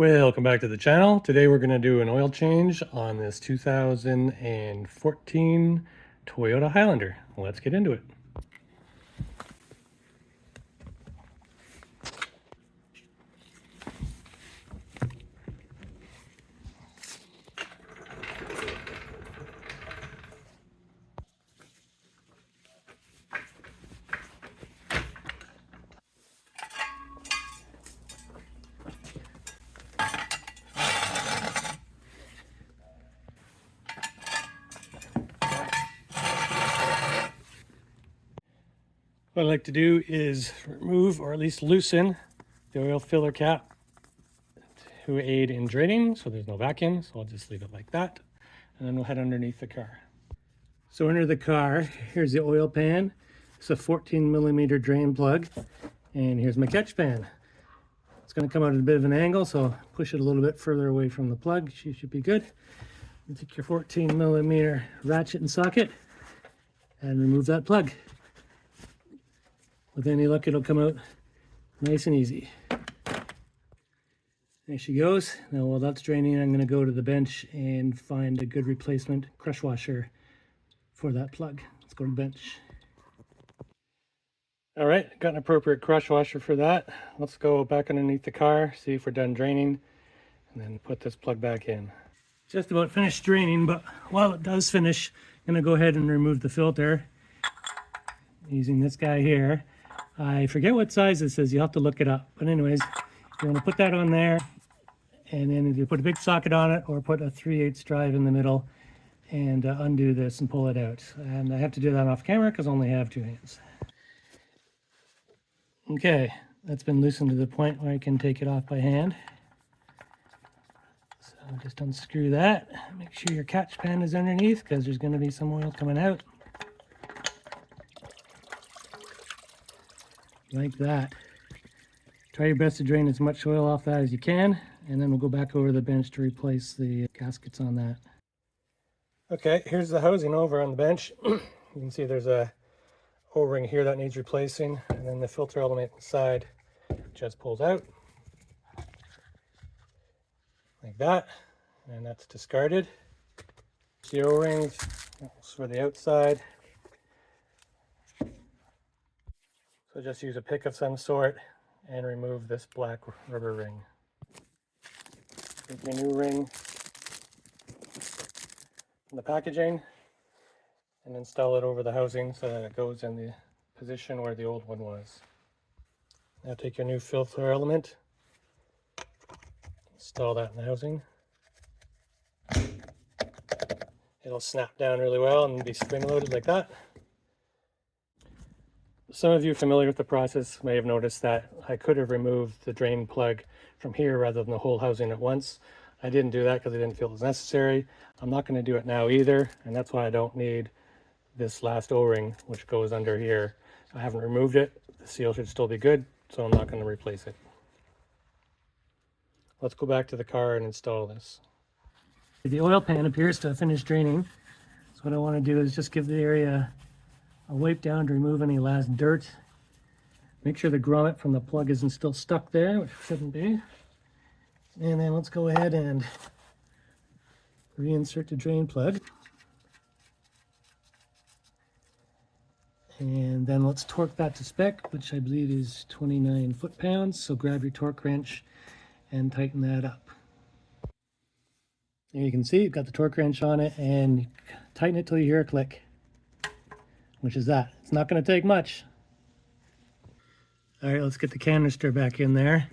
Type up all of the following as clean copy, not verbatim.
Welcome back to the channel. Today we're going to do an oil change on this 2014 Toyota Highlander. Let's get into it. What I like to do is remove or at least loosen the oil filler cap to aid in draining so there's no vacuum. So I'll just leave it like that. And then we'll head underneath the car. So under the car, here's the oil pan. It's a 14mm drain plug. And here's my catch pan. It's going to come out at a bit of an angle, so I'll push it a little bit further away from the plug. She should be good. And take your 14mm ratchet and socket and remove that plug. With any luck, it'll come out nice and easy. There she goes. Now while that's draining, I'm going to go to the bench and find a good replacement crush washer for that plug. Let's go to the bench. All right, got an appropriate crush washer for that. Let's go back underneath the car, see if we're done draining, and then put this plug back in. Just about finished draining, but while it does finish, I'm going to go ahead and remove the filter using this guy here. I forget what size this is, you'll have to look it up. But anyways, you want to put that on there, and then you put a big socket on it or put a 3/8 drive in the middle and undo this and pull it out. And I have to do that off camera because I only have two hands. Okay, that's been loosened to the point where I can take it off by hand. So just unscrew that. Make sure your catch pan is underneath because there's going to be some oil coming out. Like that. Try your best to drain as much oil off that as you can, and then we'll go back over the bench to replace the gaskets on that. Okay, here's the housing over on the bench. You can see there's a O-ring here that needs replacing, and then the filter element inside just pulls out like that, and that's discarded. The O-rings for the outside. So just use a pick of some sort and remove this black rubber ring. Take your new ring from the packaging and install it over the housing so that it goes in the position where the old one was. Now take your new filter element, install that in the housing. It'll snap down really well and be spring loaded like that. Some of you familiar with the process may have noticed that I could have removed the drain plug from here rather than the whole housing at once. I didn't do that because I didn't feel it was necessary. I'm not going to do it now either, and that's why I don't need this last O-ring which goes under here. I haven't removed it. The seal should still be good, so I'm not going to replace it. Let's go back to the car and install this. The oil pan appears to have finished draining, so what I want to do is just give the area a wipe down to remove any last dirt. Make sure the grommet from the plug isn't still stuck there, which shouldn't be. And then let's go ahead and reinsert the drain plug. And then let's torque that to spec, which I believe is 29 foot-pounds. So grab your torque wrench and tighten that up. There you can see you've got the torque wrench on it, and tighten it till you hear a click. Which is that. It's not going to take much. All right, let's get the canister back in there.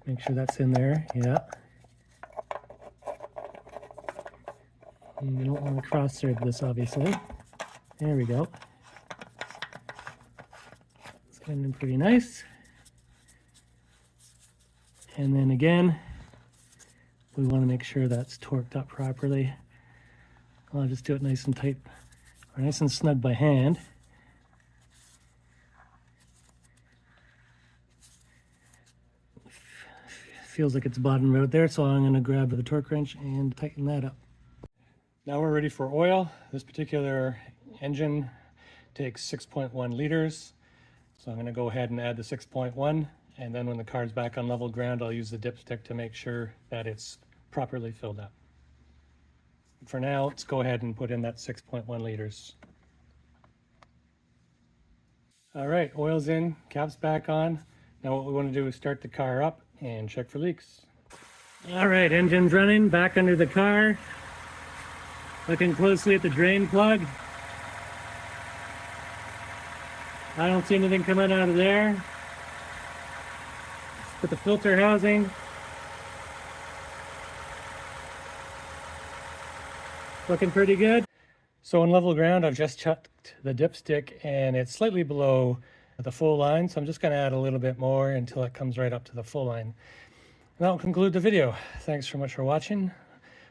Make sure that's in there. Yeah. You don't want to cross-thread this, obviously. There we go. It's coming in pretty nice. And then again, we want to make sure that's torqued up properly. I'll just do it nice and tight, or nice and snug by hand. Feels like it's bottomed out there, so I'm going to grab the torque wrench and tighten that up. Now we're ready for oil. This particular engine takes 6.1 liters. So I'm going to go ahead and add the 6.1 And then when the car's back on level ground, I'll use the dipstick to make sure that it's properly filled up. For now, let's go ahead and put in that 6.1 liters. All right, oil's in, cap's back on. Now what we want to do is start the car up and check for leaks. All right, engine's running, back under the car. Looking closely at the drain plug. I don't see anything coming out of there. Let's put the filter housing. Looking pretty good. So on level ground, I've just checked the dipstick and it's slightly below the full line. So I'm just going to add a little bit more until it comes right up to the full line. And that will conclude the video. Thanks so much for watching.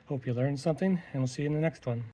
Hope you learned something, and we'll see you in the next one.